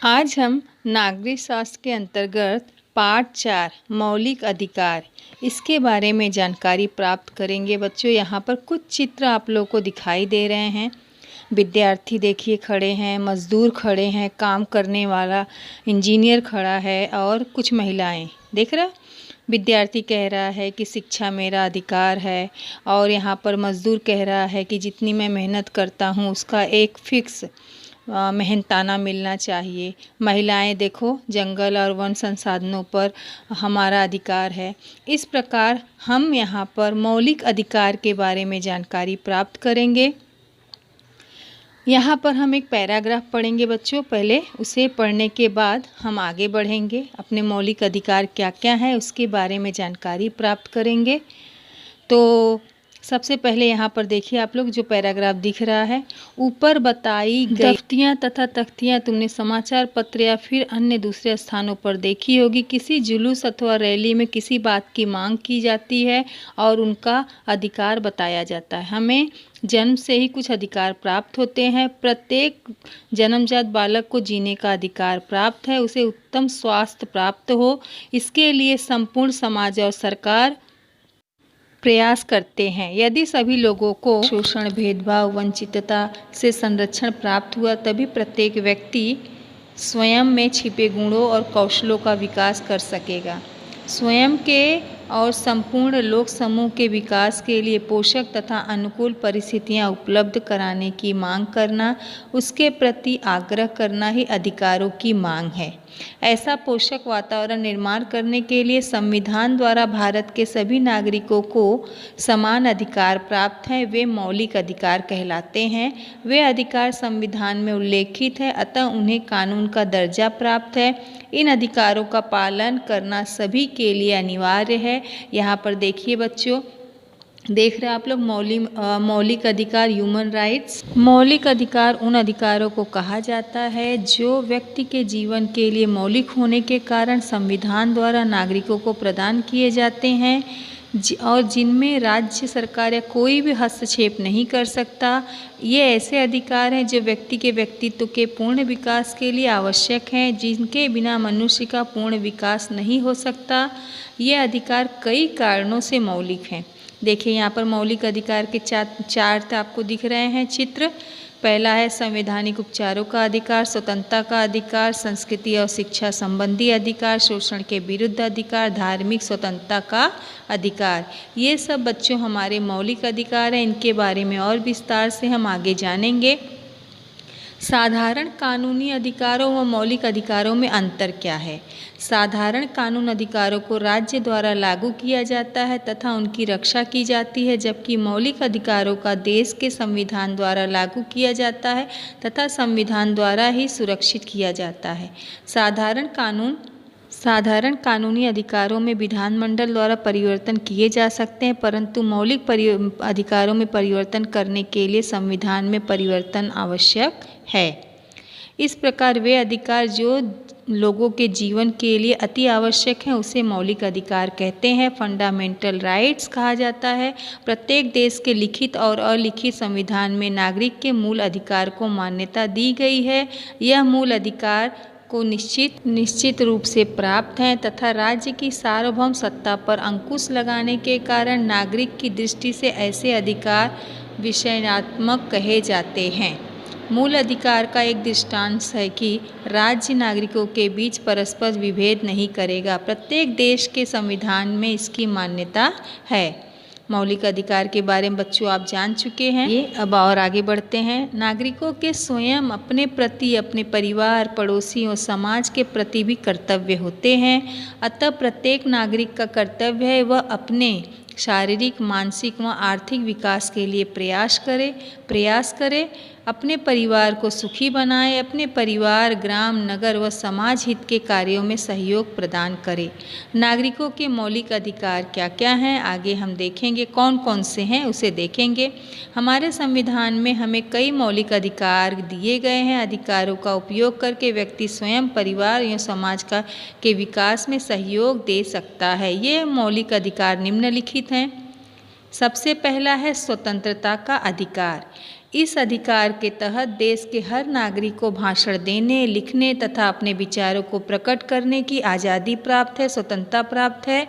आज हम नागरिक शास्त्र के अंतर्गत पाठ 4 मौलिक अधिकार इसके बारे में जानकारी प्राप्त करेंगे। बच्चों, यहाँ पर कुछ चित्र आप लोगों को दिखाई दे रहे हैं। विद्यार्थी देखिए खड़े हैं, मजदूर खड़े हैं, काम करने वाला इंजीनियर खड़ा है और कुछ महिलाएं। देख रहा, विद्यार्थी कह रहा है कि शिक्षा मेरा अधिकार है और यहाँ पर मजदूर कह रहा है कि जितनी मैं मेहनत करता हूँ उसका एक फिक्स मेहनताना मिलना चाहिए। महिलाएं देखो, जंगल और वन संसाधनों पर हमारा अधिकार है। इस प्रकार हम यहाँ पर मौलिक अधिकार के बारे में जानकारी प्राप्त करेंगे। यहाँ पर हम एक पैराग्राफ पढ़ेंगे बच्चों। पहले उसे पढ़ने के बाद हम आगे बढ़ेंगे, अपने मौलिक अधिकार क्या क्या है उसके बारे में जानकारी प्राप्त करेंगे। तो सबसे पहले यहाँ पर देखिए आप लोग, जो पैराग्राफ दिख रहा है, ऊपर बताई गई दफ्तियाँ तथा तख्तियाँ तुमने समाचार पत्र या फिर अन्य दूसरे स्थानों पर देखी होगी। किसी जुलूस अथवा रैली में किसी बात की मांग की जाती है और उनका अधिकार बताया जाता है। हमें जन्म से ही कुछ अधिकार प्राप्त होते हैं। प्रत्येक जन्मजात बालक को जीने का अधिकार प्राप्त है, उसे उत्तम स्वास्थ्य प्राप्त हो, इसके लिए संपूर्ण समाज और सरकार प्रयास करते हैं। यदि सभी लोगों को शोषण, भेदभाव, वंचितता से संरक्षण प्राप्त हुआ, तभी प्रत्येक व्यक्ति स्वयं में छिपे गुणों और कौशलों का विकास कर सकेगा। स्वयं के और संपूर्ण लोक समूह के विकास के लिए पोषक तथा अनुकूल परिस्थितियां उपलब्ध कराने की मांग करना, उसके प्रति आग्रह करना ही अधिकारों की मांग है। ऐसा पोषक वातावरण निर्माण करने के लिए संविधान द्वारा भारत के सभी नागरिकों को समान अधिकार प्राप्त हैं। वे मौलिक अधिकार कहलाते हैं। वे अधिकार संविधान में उल्लेखित है, अतः उन्हें कानून का दर्जा प्राप्त है। इन अधिकारों का पालन करना सभी के लिए अनिवार्य है। यहाँ पर देखिए बच्चों, देख रहे हैं आप लोग, मौलिक अधिकार, ह्यूमन राइट्स। मौलिक अधिकार उन अधिकारों को कहा जाता है जो व्यक्ति के जीवन के लिए मौलिक होने के कारण संविधान द्वारा नागरिकों को प्रदान किए जाते हैं और जिनमें राज्य सरकार या कोई भी हस्तक्षेप नहीं कर सकता। ये ऐसे अधिकार हैं जो व्यक्ति के व्यक्तित्व के पूर्ण विकास के लिए आवश्यक हैं, जिनके बिना मनुष्य का पूर्ण विकास नहीं हो सकता। ये अधिकार कई कारणों से मौलिक हैं। देखिए यहाँ पर मौलिक अधिकार के चार आपको दिख रहे हैं चित्र। पहला है संवैधानिक उपचारों का अधिकार, स्वतंत्रता का अधिकार, संस्कृति और शिक्षा संबंधी अधिकार, शोषण के विरुद्ध अधिकार, धार्मिक स्वतंत्रता का अधिकार। ये सब बच्चों हमारे मौलिक अधिकार हैं। इनके बारे में और विस्तार से हम आगे जानेंगे। साधारण कानूनी अधिकारों व मौलिक अधिकारों में अंतर क्या है? साधारण कानून अधिकारों को राज्य द्वारा लागू किया जाता है तथा उनकी रक्षा की जाती है, जबकि मौलिक अधिकारों का देश के संविधान द्वारा लागू किया जाता है तथा संविधान द्वारा ही सुरक्षित किया जाता है। साधारण कानूनी अधिकारों में विधानमंडल द्वारा परिवर्तन किए जा सकते हैं, परंतु मौलिक अधिकारों में परिवर्तन करने के लिए संविधान में परिवर्तन आवश्यक है। इस प्रकार वे अधिकार जो लोगों के जीवन के लिए अति आवश्यक हैं उसे मौलिक अधिकार कहते हैं। फंडामेंटल राइट्स कहा जाता है। प्रत्येक देश के लिखित और अलिखित संविधान में नागरिक के मूल अधिकार को मान्यता दी गई है। यह मूल अधिकार को निश्चित रूप से प्राप्त हैं तथा राज्य की सार्वभौम सत्ता पर अंकुश लगाने के कारण नागरिक की दृष्टि से ऐसे अधिकार विषयात्मक कहे जाते हैं। मूल अधिकार का एक दृष्टांत है कि राज्य नागरिकों के बीच परस्पर विभेद नहीं करेगा। प्रत्येक देश के संविधान में इसकी मान्यता है। मौलिक अधिकार के बारे में बच्चों आप जान चुके हैं। ये अब और आगे बढ़ते हैं। नागरिकों के स्वयं अपने प्रति, अपने परिवार, पड़ोसी और समाज के प्रति भी कर्तव्य होते हैं। अतः प्रत्येक नागरिक का कर्तव्य है वह अपने शारीरिक, मानसिक व आर्थिक विकास के लिए प्रयास करे, अपने परिवार को सुखी बनाए, अपने परिवार, ग्राम, नगर व समाज हित के कार्यों में सहयोग प्रदान करे। नागरिकों के मौलिक अधिकार क्या क्या हैं आगे हम देखेंगे। कौन कौन से हैं उसे देखेंगे। हमारे संविधान में हमें कई मौलिक अधिकार दिए गए हैं। अधिकारों का उपयोग करके व्यक्ति स्वयं, परिवार या समाज के विकास में सहयोग दे सकता है। ये मौलिक अधिकार निम्नलिखित हैं। सबसे पहला है स्वतंत्रता का अधिकार। इस अधिकार के तहत देश के हर नागरिक को भाषण देने, लिखने तथा अपने विचारों को प्रकट करने की आज़ादी प्राप्त है, स्वतंत्रता प्राप्त है।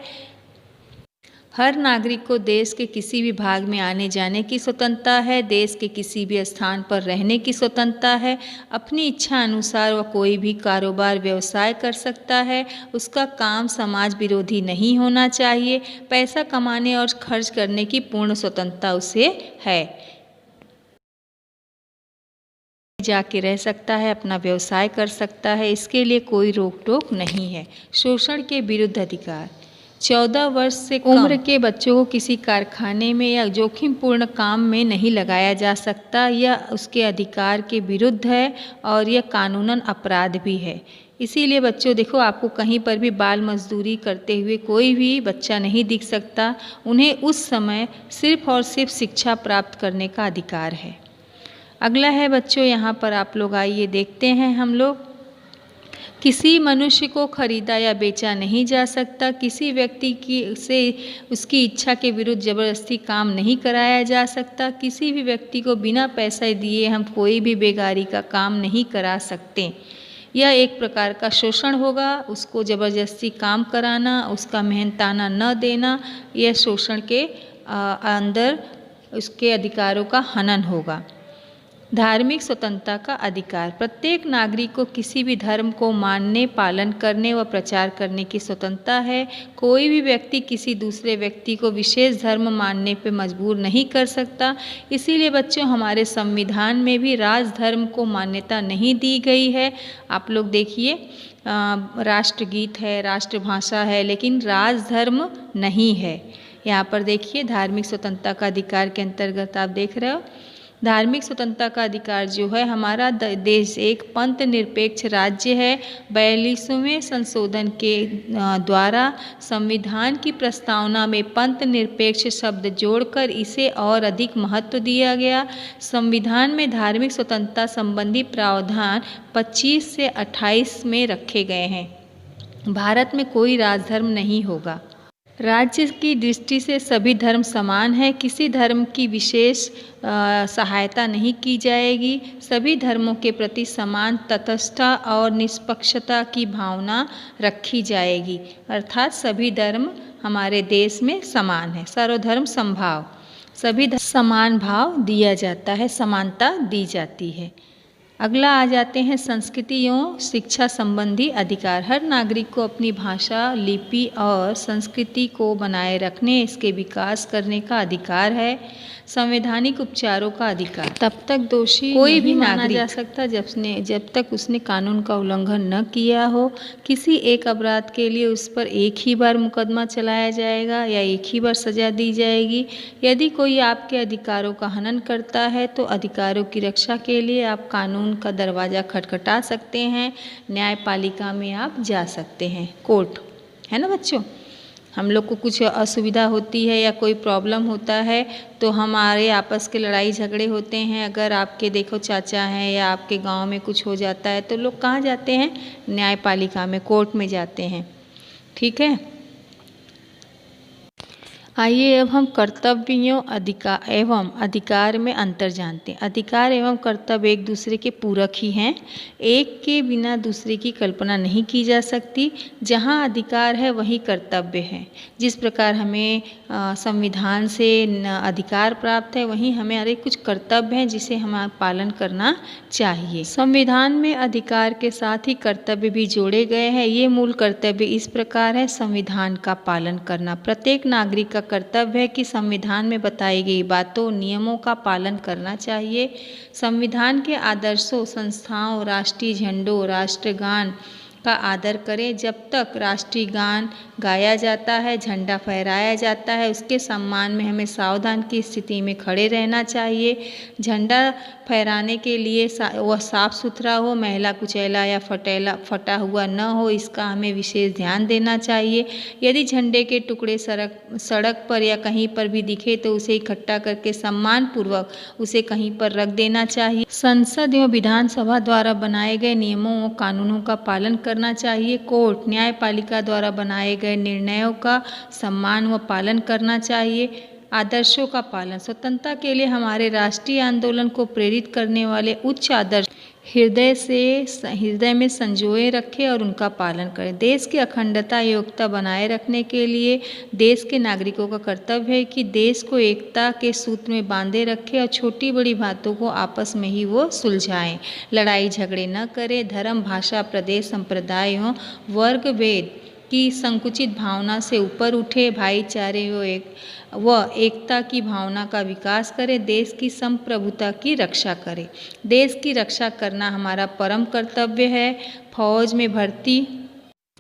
हर नागरिक को देश के किसी भी भाग में आने जाने की स्वतंत्रता है, देश के किसी भी स्थान पर रहने की स्वतंत्रता है, अपनी इच्छा अनुसार वह कोई भी कारोबार व्यवसाय कर सकता है, उसका काम समाज विरोधी नहीं होना चाहिए, पैसा कमाने और खर्च करने की पूर्ण स्वतंत्रता उसे है, जाके रह सकता है, अपना व्यवसाय कर सकता है, इसके लिए कोई रोक टोक नहीं है। शोषण के विरुद्ध अधिकार। 14 वर्ष से कम उम्र के बच्चों को किसी कारखाने में या जोखिमपूर्ण काम में नहीं लगाया जा सकता। यह उसके अधिकार के विरुद्ध है और यह कानूनन अपराध भी है। इसीलिए बच्चों देखो, आपको कहीं पर भी बाल मजदूरी करते हुए कोई भी बच्चा नहीं दिख सकता। उन्हें उस समय सिर्फ और सिर्फ शिक्षा प्राप्त करने का अधिकार है। अगला है बच्चों, यहाँ पर आप लोग आइए देखते हैं हम लोग। किसी मनुष्य को खरीदा या बेचा नहीं जा सकता। किसी व्यक्ति की से उसकी इच्छा के विरुद्ध जबरदस्ती काम नहीं कराया जा सकता। किसी भी व्यक्ति को बिना पैसे दिए हम कोई भी बेगारी का काम नहीं करा सकते। यह एक प्रकार का शोषण होगा। उसको जबरदस्ती काम कराना, उसका मेहनताना न देना, यह शोषण के अंदर उसके अधिकारों का हनन होगा। धार्मिक स्वतंत्रता का अधिकार। प्रत्येक नागरिक को किसी भी धर्म को मानने, पालन करने व प्रचार करने की स्वतंत्रता है। कोई भी व्यक्ति किसी दूसरे व्यक्ति को विशेष धर्म मानने पर मजबूर नहीं कर सकता। इसीलिए बच्चों, हमारे संविधान में भी राजधर्म को मान्यता नहीं दी गई है। आप लोग देखिए, राष्ट्रगीत है, राष्ट्रभाषा है, लेकिन राजधर्म नहीं है। यहाँ पर देखिए, धार्मिक स्वतंत्रता का अधिकार के अंतर्गत आप देख रहे हो, धार्मिक स्वतंत्रता का अधिकार जो है, हमारा देश एक पंथ निरपेक्ष राज्य है। 42वें संशोधन के द्वारा संविधान की प्रस्तावना में पंथ निरपेक्ष शब्द जोड़कर इसे और अधिक महत्व दिया गया। संविधान में धार्मिक स्वतंत्रता संबंधी प्रावधान 25 से 28 में रखे गए हैं। भारत में कोई राजधर्म नहीं होगा। राज्य की दृष्टि से सभी धर्म समान है। किसी धर्म की विशेष सहायता नहीं की जाएगी। सभी धर्मों के प्रति समान तटस्थता और निष्पक्षता की भावना रखी जाएगी। अर्थात सभी धर्म हमारे देश में समान है। सर्वधर्म समभाव, सभी धर्म समान भाव दिया जाता है, समानता दी जाती है। अगला आ जाते हैं संस्कृति एवं शिक्षा संबंधी अधिकार। हर नागरिक को अपनी भाषा, लिपि और संस्कृति को बनाए रखने, इसके विकास करने का अधिकार है। संवैधानिक उपचारों का अधिकार। तब तक दोषी कोई भी माना जा सकता जब तक उसने कानून का उल्लंघन न किया हो। किसी एक अपराध के लिए उस पर एक ही बार मुकदमा चलाया जाएगा या एक ही बार सजा दी जाएगी। यदि कोई आपके अधिकारों का हनन करता है तो अधिकारों की रक्षा के लिए आप कानून का दरवाज़ा खटखटा सकते हैं। न्यायपालिका में आप जा सकते हैं, कोर्ट, है ना बच्चों। हम लोग को कुछ असुविधा होती है या कोई प्रॉब्लम होता है तो हमारे आपस के लड़ाई झगड़े होते हैं। अगर आपके देखो चाचा हैं या आपके गांव में कुछ हो जाता है तो लोग कहाँ जाते हैं? न्यायपालिका में, कोर्ट में जाते हैं। ठीक है। आइए अब हम कर्तव्यों एवं अधिकार में अंतर जानते हैं। अधिकार एवं कर्तव्य एक दूसरे के पूरक ही हैं। एक के बिना दूसरे की कल्पना नहीं की जा सकती। जहाँ अधिकार है वहीं कर्तव्य है। जिस प्रकार हमें संविधान से अधिकार प्राप्त है, वहीं हमें हमारे कुछ कर्तव्य हैं जिसे हमें पालन करना चाहिए। संविधान में अधिकार के साथ ही कर्तव्य भी जोड़े गए हैं। ये मूल कर्तव्य इस प्रकार है। संविधान का पालन करना। प्रत्येक नागरिक का कर्तव्य है कि संविधान में बताई गई बातों, नियमों का पालन करना चाहिए। संविधान के आदर्शों, संस्थाओं, राष्ट्रीय झंडों, राष्ट्रगान का आदर करें। जब तक राष्ट्रीय गान गाया जाता है, झंडा फहराया जाता है, उसके सम्मान में हमें सावधान की स्थिति में खड़े रहना चाहिए। झंडा फहराने के लिए वह साफ सुथरा हो, मैला कुचैला या फटा हुआ न हो, इसका हमें विशेष ध्यान देना चाहिए। यदि झंडे के टुकड़े सड़क पर या कहीं पर भी दिखे तो उसे इकट्ठा करके सम्मान पूर्वक उसे कहीं पर रख देना चाहिए। संसद एवं विधानसभा द्वारा बनाए गए नियमों और कानूनों का पालन करना चाहिए। कोर्ट, न्यायपालिका द्वारा बनाए गए निर्णयों का सम्मान व पालन करना चाहिए। आदर्शों का पालन। स्वतंत्रता के लिए हमारे राष्ट्रीय आंदोलन को प्रेरित करने वाले उच्च आदर्श हृदय में संजोए रखें और उनका पालन करें। देश की अखंडता एकता बनाए रखने के लिए देश के नागरिकों का कर्तव्य है कि देश को एकता के सूत्र में बांधे रखें और छोटी बड़ी बातों को आपस में ही वो सुलझाएं। लड़ाई झगड़े न करें। धर्म, भाषा, प्रदेश, संप्रदाय हो, वर्ग भेद की संकुचित भावना से ऊपर उठे। भाईचारे व एकता की भावना का विकास करें। देश की संप्रभुता की रक्षा करें। देश की रक्षा करना हमारा परम कर्तव्य है। फौज में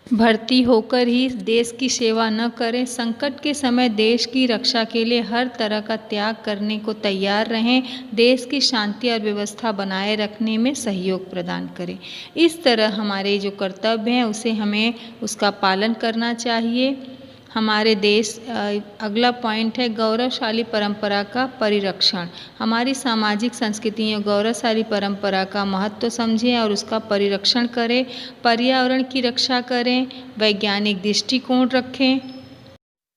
भर्ती होकर ही देश की सेवा न करें। संकट के समय देश की रक्षा के लिए हर तरह का त्याग करने को तैयार रहें। देश की शांति और व्यवस्था बनाए रखने में सहयोग प्रदान करें। इस तरह हमारे जो कर्तव्य हैं उसे हमें उसका पालन करना चाहिए। हमारे देश अगला पॉइंट है गौरवशाली परंपरा का परिरक्षण। हमारी सामाजिक संस्कृतियों गौरवशाली परंपरा का महत्व समझें और उसका परिरक्षण करें। पर्यावरण की रक्षा करें। वैज्ञानिक दृष्टिकोण रखें।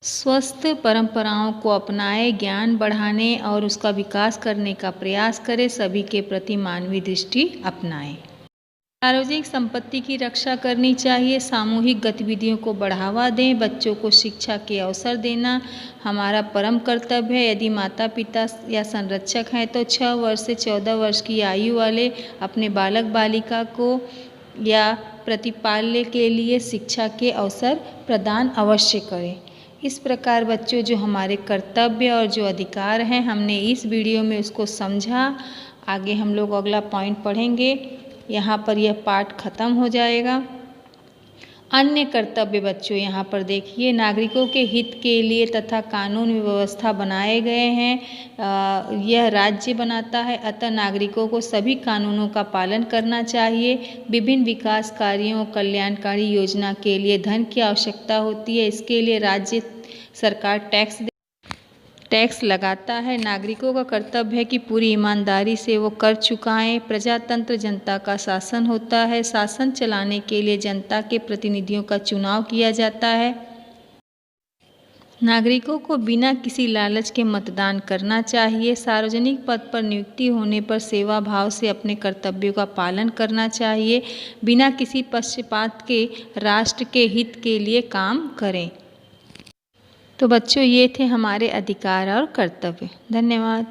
स्वस्थ परंपराओं को अपनाएं। ज्ञान बढ़ाने और उसका विकास करने का प्रयास करें। सभी के प्रति मानवीय दृष्टि अपनाएं। सार्वजनिक संपत्ति की रक्षा करनी चाहिए। सामूहिक गतिविधियों को बढ़ावा दें। बच्चों को शिक्षा के अवसर देना हमारा परम कर्तव्य है। यदि माता पिता या संरक्षक हैं तो 6 वर्ष से 14 वर्ष की आयु वाले अपने बालक बालिका को या प्रतिपाल्य के लिए शिक्षा के अवसर प्रदान अवश्य करें। इस प्रकार बच्चों जो हमारे कर्तव्य और जो अधिकार हैं हमने इस वीडियो में उसको समझा। आगे हम लोग अगला पॉइंट पढ़ेंगे। यहाँ पर यह पाठ खत्म हो जाएगा। अन्य कर्तव्य बच्चों यहाँ पर देखिए नागरिकों के हित के लिए तथा कानून व्यवस्था बनाए गए हैं। यह राज्य बनाता है, अतः नागरिकों को सभी कानूनों का पालन करना चाहिए। विभिन्न विकास कार्यों कल्याणकारी योजना के लिए धन की आवश्यकता होती है। इसके लिए राज्य सरकार टैक्स लगाता है। नागरिकों का कर्तव्य है कि पूरी ईमानदारी से वो कर चुकाएं। प्रजातंत्र जनता का शासन होता है। शासन चलाने के लिए जनता के प्रतिनिधियों का चुनाव किया जाता है। नागरिकों को बिना किसी लालच के मतदान करना चाहिए। सार्वजनिक पद पर नियुक्ति होने पर सेवा भाव से अपने कर्तव्यों का पालन करना चाहिए। बिना किसी पक्षपात के राष्ट्र के हित के लिए काम करें। तो बच्चों ये थे हमारे अधिकार और कर्तव्य। धन्यवाद।